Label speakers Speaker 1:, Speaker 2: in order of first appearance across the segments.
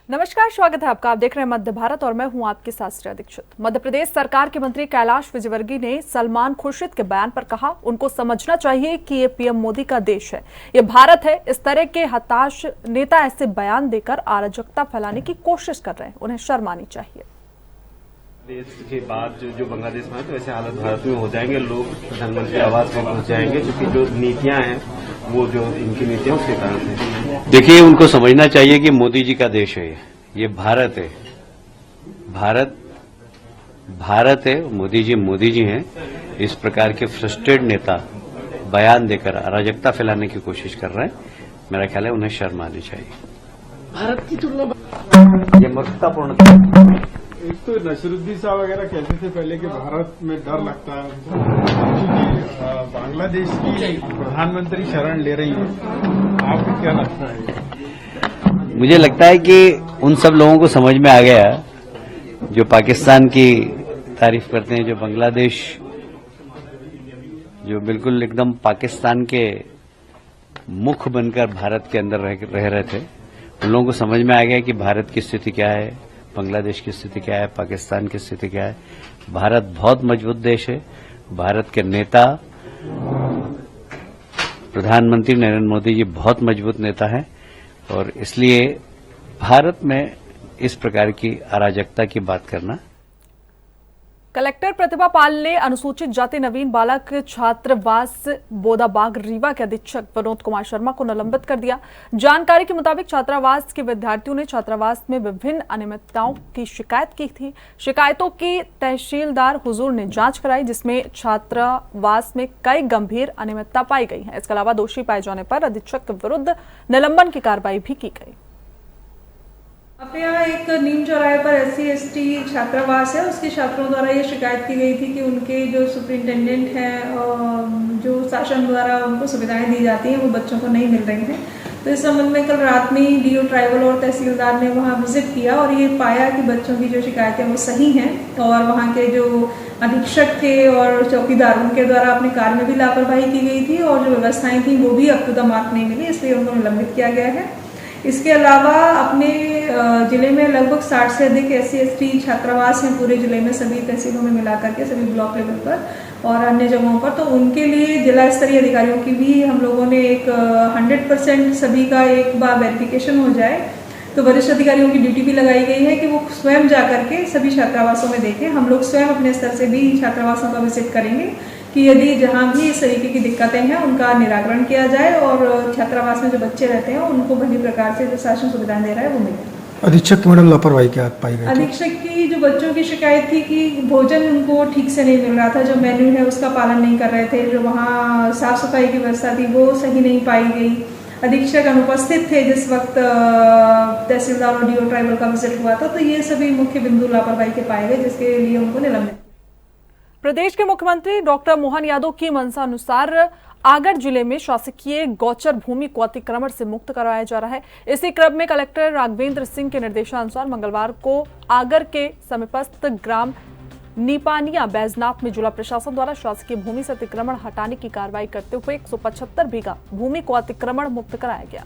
Speaker 1: नमस्कार, स्वागत है आपका। आप देख रहे हैं मध्य भारत और मैं हूं आपके साथ श्रेया दीक्षित। मध्य प्रदेश सरकार के मंत्री कैलाश विजयवर्गीय ने सलमान खुर्शीद के बयान पर कहा, उनको समझना चाहिए कि ये पीएम मोदी का देश है, ये भारत है। इस तरह के हताश नेता ऐसे बयान देकर अराजकता फैलाने की कोशिश कर रहे हैं, उन्हें शर्म आनी चाहिए।
Speaker 2: देश के बाद जो बांग्लादेश में है तो ऐसे हालत भारत में हो जाएंगे, लोग प्रधानमंत्री आवास पर पहुंच जाएंगे, क्योंकि जो नीतियां हैं वो जो इनकी नीतियां उसके कारण है।
Speaker 3: देखिए, उनको समझना चाहिए कि मोदी जी का देश है, ये भारत है। भारत है, मोदी जी हैं। इस प्रकार के फ्रस्ट्रेटेड नेता बयान देकर अराजकता फैलाने की कोशिश कर रहे हैं। मेरा ख्याल है उन्हें शर्म आनी चाहिए।
Speaker 4: भारत की तुलना
Speaker 3: ये मूर्खतापूर्ण।
Speaker 5: एक तो नसरुद्दीन साहब वगैरह कहते थे पहले कि भारत में डर लगता है उनको, क्योंकि बांग्लादेश की प्रधानमंत्री शरण ले रही है। आपको क्या लगता है?
Speaker 3: मुझे लगता है कि उन सब लोगों को समझ में आ गया जो पाकिस्तान की तारीफ करते हैं, जो बांग्लादेश जो बिल्कुल एकदम पाकिस्तान के मुख बनकर भारत के अंदर रह रहे थे, उन लोगों को समझ में आ गया कि भारत की स्थिति क्या है, बांग्लादेश की स्थिति क्या है, पाकिस्तान की स्थिति क्या है। भारत बहुत मजबूत देश है। भारत के नेता प्रधानमंत्री नरेंद्र मोदी जी बहुत मजबूत नेता हैं और इसलिए भारत में इस प्रकार की अराजकता की बात करना।
Speaker 1: कलेक्टर प्रतिभा पाल ने अनुसूचित जाति नवीन बालक छात्रावास बोदाबाग रीवा के अधीक्षक विनोद कुमार शर्मा को निलंबित कर दिया। जानकारी के मुताबिक छात्रावास के विद्यार्थियों ने छात्रावास में विभिन्न अनियमितताओं की शिकायत की थी। शिकायतों की तहसीलदार हुजूर ने जांच कराई, जिसमें छात्रावास में कई गंभीर अनियमितता पाई गई है। इसके अलावा दोषी पाए जाने पर अधीक्षक के विरुद्ध निलंबन की कार्रवाई भी की गई।
Speaker 6: अपने यहाँ एक नीम चौराहे पर SC/ST छात्रावास है, उसके छात्रों द्वारा ये शिकायत की गई थी कि उनके जो सुपरिटेंडेंट हैं, जो शासन द्वारा उनको सुविधाएं दी जाती हैं, वो बच्चों को नहीं मिल रही हैं। तो इस संबंध में कल रात में ही DO ट्राइबल और तहसीलदार ने वहाँ विजिट किया और ये पाया कि बच्चों की जो शिकायतें वो सही हैं और वहाँ के जो अधीक्षक थे और चौकीदार, उनके द्वारा अपने कार्य में भी लापरवाही की गई थी और जो व्यवस्थाएं थी वो भी अप टू द मार्क नहीं मिली, इसलिए उनको निलंबित किया गया है। इसके अलावा अपने जिले में लगभग 60 से अधिक SC/ST छात्रावास हैं पूरे जिले में, सभी तहसीलों में मिलाकर के, सभी ब्लॉक लेवल पर और अन्य जगहों पर। तो उनके लिए जिला स्तरीय अधिकारियों की भी हम लोगों ने एक 100% सभी का एक बार वेरिफिकेशन हो जाए, तो वरिष्ठ अधिकारियों की ड्यूटी भी लगाई गई है कि वो स्वयं जाकर के सभी छात्रावासों में देखें। हम लोग स्वयं अपने स्तर से भी छात्रावासों का विजिट करेंगे कि यदि जहां भी इस तरीके की दिक्कतें हैं उनका निराकरण किया जाए और छात्रावास में जो बच्चे रहते हैं उनको भली प्रकार से जो शासन सुविधाएं दे रहा है वो मिले।
Speaker 4: अधीक्षक की मैडम लापरवाही क्या पाई गई?
Speaker 6: अधीक्षक की जो बच्चों की शिकायत थी कि भोजन उनको ठीक से नहीं मिल रहा था, जो मेन्यू है उसका पालन नहीं कर रहे थे, जो वहाँ साफ सफाई की व्यवस्था थी वो सही नहीं पाई गई। अधीक्षक अनुपस्थित थे जिस वक्त तहसीलदार और DO ट्राइबल का विजिट हुआ था। तो ये सभी मुख्य बिंदु लापरवाही के पाए गए, जिसके लिए उनको निलंबित।
Speaker 1: प्रदेश के मुख्यमंत्री डॉक्टर मोहन यादव की मंशा अनुसार आगर जिले में शासकीय गौचर भूमि को अतिक्रमण से मुक्त करवाया जा रहा है। इसी क्रम में कलेक्टर राघवेंद्र सिंह के निर्देशानुसार मंगलवार को आगर के समीपस्थ ग्राम नीपानिया बैजनाथ में जिला प्रशासन द्वारा शासकीय भूमि से अतिक्रमण हटाने की कार्रवाई करते हुए 175 बीघा भूमि को अतिक्रमण मुक्त कराया गया।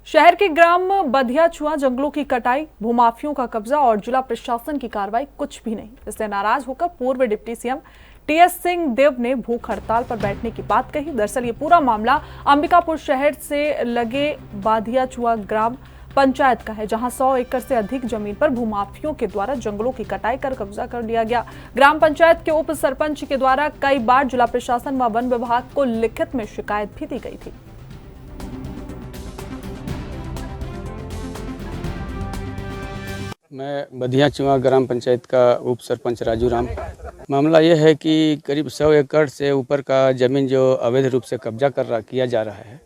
Speaker 1: शहर के ग्राम बधियाचुआ जंगलों की कटाई, भूमाफियों का कब्जा और जिला प्रशासन की कार्रवाई कुछ भी नहीं। इससे नाराज होकर पूर्व डिप्टी CM TS सिंह देव ने भूख हड़ताल पर बैठने की बात कही। दरअसल ये पूरा मामला अंबिकापुर शहर से लगे बधियाचुआ ग्राम पंचायत का है, जहां 100 एकड़ से अधिक जमीन पर भूमाफियों के द्वारा जंगलों की कटाई कर कब्जा कर लिया गया। ग्राम पंचायत के उप सरपंच के द्वारा कई बार जिला प्रशासन व वन विभाग को लिखित में शिकायत भी दी गई थी।
Speaker 7: मैं बधियाचुआ ग्राम पंचायत का उप सरपंच राजू राम। मामला यह है कि करीब 100 एकड़ से ऊपर का ज़मीन जो अवैध रूप से कब्जा किया जा रहा है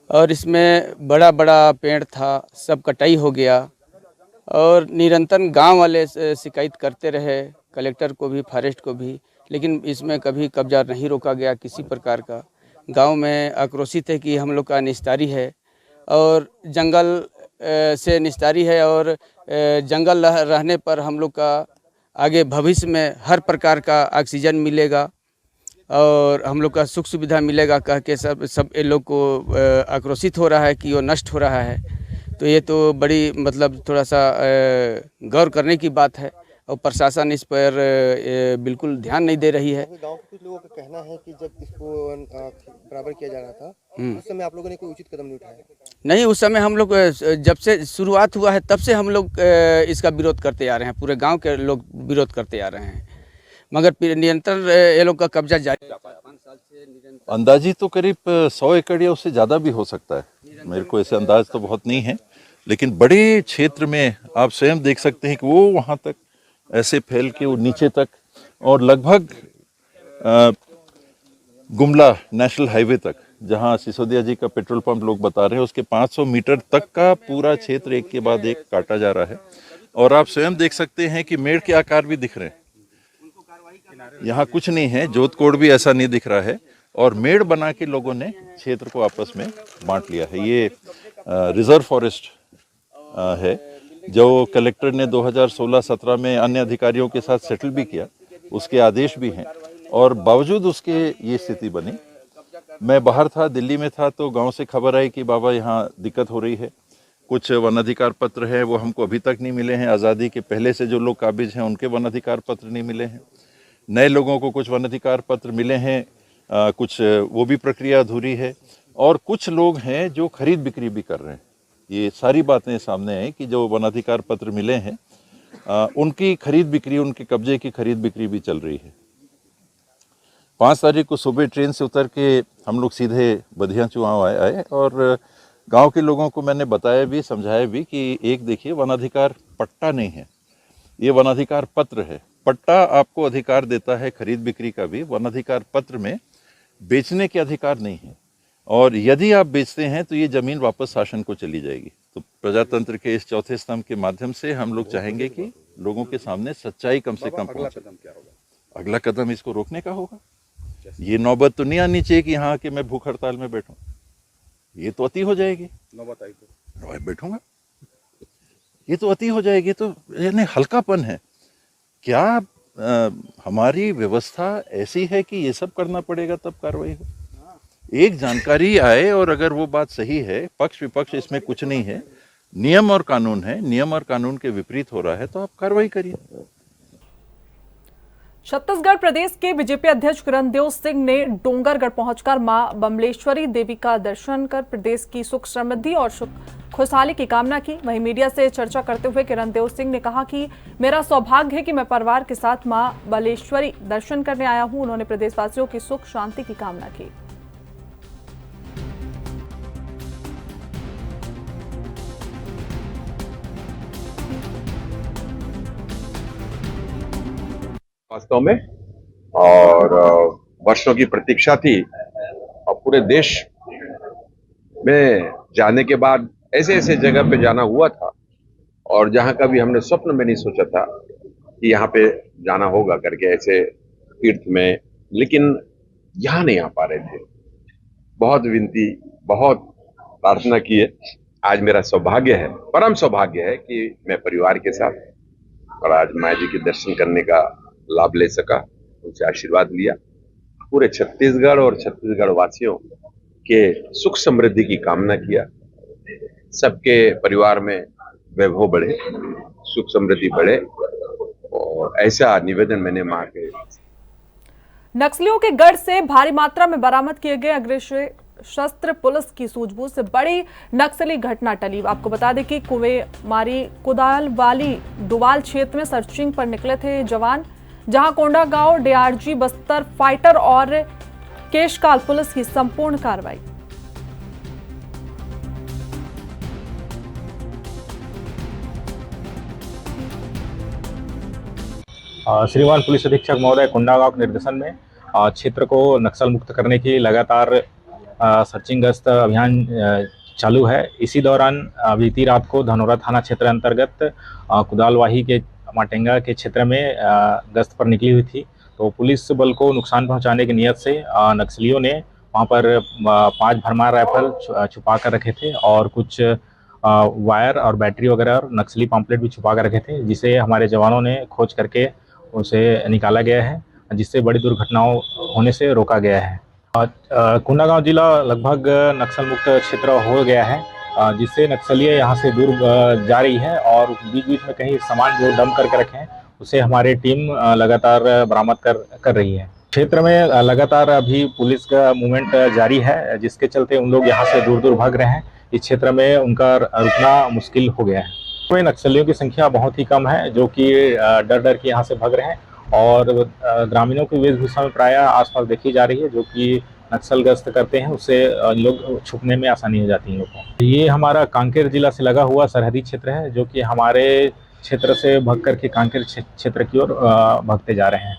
Speaker 7: और इसमें बड़ा बड़ा पेड़ था, सब कटाई हो गया और निरंतर गांव वाले शिकायत करते रहे, कलेक्टर को भी, फॉरेस्ट को भी, लेकिन इसमें कभी कब्जा नहीं रोका गया किसी प्रकार का। गांव में आक्रोशित है कि हम लोग का निस्तारी है और जंगल से निस्तारी है और जंगल रहने पर हम लोग का आगे भविष्य में हर प्रकार का ऑक्सीजन मिलेगा और हम लोग का सुख सुविधा मिलेगा कह के सब ये लोग को आक्रोशित हो रहा है कि वो नष्ट हो रहा है। तो ये तो बड़ी मतलब थोड़ा सा गौर करने की बात है और प्रशासन इस पर बिल्कुल ध्यान नहीं दे रही है।
Speaker 8: गांव के कुछ लोगों का कहना है कि जब इसको बराबर किया जा रहा था उस समय आप लोगों ने कोई उचित कदम नहीं उठाया। नहीं, उस समय हम लोग जब से शुरुआत हुआ है तब से हम लोग इसका विरोध करते आ रहे हैं, पूरे गांव के लोग विरोध करते आ रहे हैं, मगर निरंतर ये लोग का कब्जा जारी।
Speaker 9: अंदाजी तो करीब 100 एकड़ या उससे ज़्यादा भी हो सकता है, मेरे को ऐसे अंदाज तो बहुत नहीं है, लेकिन बड़े क्षेत्र में आप स्वयं देख सकते हैं कि वो वहाँ तक ऐसे फैल के वो नीचे तक और लगभग गुमला नेशनल हाईवे तक, जहाँ सिसोदिया जी का पेट्रोल पंप लोग बता रहे हैं, उसके 500 मीटर तक का पूरा क्षेत्र एक के बाद एक काटा जा रहा है। और आप स्वयं देख सकते हैं कि मेड़ के आकार भी दिख रहे हैं, यहाँ कुछ नहीं है, जोत कोड भी ऐसा नहीं दिख रहा है और मेड़ बना के लोगों ने क्षेत्र को आपस में बांट लिया है। ये रिजर्व फॉरेस्ट है जो कलेक्टर ने 2016-17 में अन्य अधिकारियों के साथ सेटल भी किया, उसके आदेश भी हैं और बावजूद उसके ये स्थिति बनी। मैं बाहर था, दिल्ली में था, तो गांव से खबर आई कि बाबा यहाँ दिक्कत हो रही है, कुछ वन अधिकार पत्र है वो हमको अभी तक नहीं मिले हैं, आज़ादी के पहले से जो लोग काबिज हैं उनके वन अधिकार पत्र नहीं मिले हैं, नए लोगों को कुछ वन अधिकार पत्र मिले हैं, कुछ वो भी प्रक्रिया अधूरी है और कुछ लोग हैं जो खरीद बिक्री भी कर रहे हैं। ये सारी बातें सामने आई कि जो वनाधिकार पत्र मिले हैं उनकी खरीद बिक्री, उनके कब्जे की खरीद बिक्री भी चल रही है। 5 तारीख को सुबह ट्रेन से उतर के हम लोग सीधे बधिया चुआव आए और गांव के लोगों को मैंने बताया भी, समझाया भी कि एक देखिए वनाधिकार पट्टा नहीं है, ये वनाधिकार पत्र है। पट्टा आपको अधिकार देता है खरीद बिक्री का भी, वनाधिकार पत्र में बेचने के अधिकार नहीं है और यदि आप बेचते हैं तो ये जमीन वापस शासन को चली जाएगी। तो प्रजातंत्र के इस चौथे स्तंभ के माध्यम से हम लोग चाहेंगे कि लोगों के सामने सच्चाई कम से कम पहुंचे। अगला कदम इसको रोकने का होगा। ये नौबत तो नहीं आनी चाहिए कि यहाँ आके मैं भूख हड़ताल में बैठूं, ये तो अति हो जाएगी। नौबत आई तो बैठूंगा, ये तो अति हो जाएगी। तो यानी हल्कापन है क्या? हमारी व्यवस्था ऐसी है कि ये सब करना पड़ेगा तब कार्रवाई हो। एक जानकारी आए और अगर वो बात सही है, पक्ष विपक्ष इसमें कुछ नहीं है, नियम और कानून है, नियम और कानून के विपरीत हो रहा है तो आप कार्रवाई करिए।
Speaker 1: छत्तीसगढ़ प्रदेश के बीजेपी अध्यक्ष किरणदेव सिंह ने डोंगरगढ़ पहुंचकर मां बमलेश्वरी देवी का दर्शन कर प्रदेश की सुख समृद्धि और खुशहाली की कामना की। वहीं मीडिया से चर्चा करते हुए किरणदेव सिंह ने कहा कि मेरा सौभाग्य है कि मैं परिवार के साथ मां बमलेश्वरी दर्शन करने आया हूं। उन्होंने प्रदेशवासियों की सुख शांति की कामना की।
Speaker 10: वास्तव में और वर्षों की प्रतीक्षा थी और पूरे देश में जाने के बाद ऐसे ऐसे जगह पे जाना हुआ था और जहां का भी हमने स्वप्न में नहीं सोचा था कि यहाँ पे जाना होगा करके ऐसे तीर्थ में, लेकिन यहाँ नहीं आ पा रहे थे। बहुत विनती, बहुत प्रार्थना की है। आज मेरा सौभाग्य है, परम सौभाग्य है कि मैं परिवार के साथ और आज माँ जी के दर्शन करने का लाभ ले सका, उनसे आशीर्वाद लिया। पूरे छत्तीसगढ़ और छत्तीसगढ़ वासियों के सुख समृद्धि की कामना किया। सबके परिवार में वैभव बढ़े, सुख समृद्धि बढ़े और ऐसा निवेदन मैंने मां के।
Speaker 1: नक्सलियों के गढ़ से भारी मात्रा में बरामद किए गए अग्रेसर शस्त्र पुलिस की सूझबूझ से बड़ी नक्सली घटना टली। आपको बता दें कि कुवेमारी कुदालवाली डुवाल क्षेत्र में सर्चिंग पर निकले थे जवान, जहां कोंडागांव डीआरजी बस्तर फाइटर और केशकाल पुलिस की संपूर्ण कार्रवाई।
Speaker 11: श्रीमान पुलिस अधीक्षक महोदय कोंडागांव के निर्देशन में क्षेत्र को नक्सल मुक्त करने की लगातार सर्चिंग गश्त अभियान चालू है। इसी दौरान बीती रात को धनौरा थाना क्षेत्र अंतर्गत कुदालवाही के माटेंगा के क्षेत्र में गश्त पर निकली हुई थी, तो पुलिस बल को नुकसान पहुंचाने की नियत से नक्सलियों ने वहाँ पर 5 भरमार राइफल छुपा कर रखे थे और कुछ वायर और बैटरी वगैरह और नक्सली पम्पलेट भी छुपा कर रखे थे, जिसे हमारे जवानों ने खोज करके उसे निकाला गया है, जिससे बड़ी दुर्घटनाओं होने से रोका गया है। कोंडागांव जिला लगभग नक्सल मुक्त क्षेत्र हो गया है, जिससे नक्सली यहाँ से दूर जा रही है और बीच बीच में कहीं सामान जो डंप करके रखे हैं उसे हमारी टीम लगातार बरामद कर रही है। क्षेत्र में लगातार अभी पुलिस का मूवमेंट जारी है, जिसके चलते उन लोग यहाँ से दूर दूर भाग रहे हैं। इस क्षेत्र में उनका रुकना मुश्किल हो गया है। नक्सलियों की संख्या बहुत ही कम है, जो कि डर डर के यहाँ से भाग रहे हैं और ग्रामीणों की वेशभूषा में प्रायः आसपास देखी जा रही है, जो कि नक्सलग्रस्त करते हैं, उससे लोग छुपने में आसानी हो जाती है लोगों को। ये हमारा कांकेर जिला से लगा हुआ सरहदी क्षेत्र है, जो कि हमारे क्षेत्र से भाग करके कांकेर क्षेत्र की ओर भागते जा रहे हैं।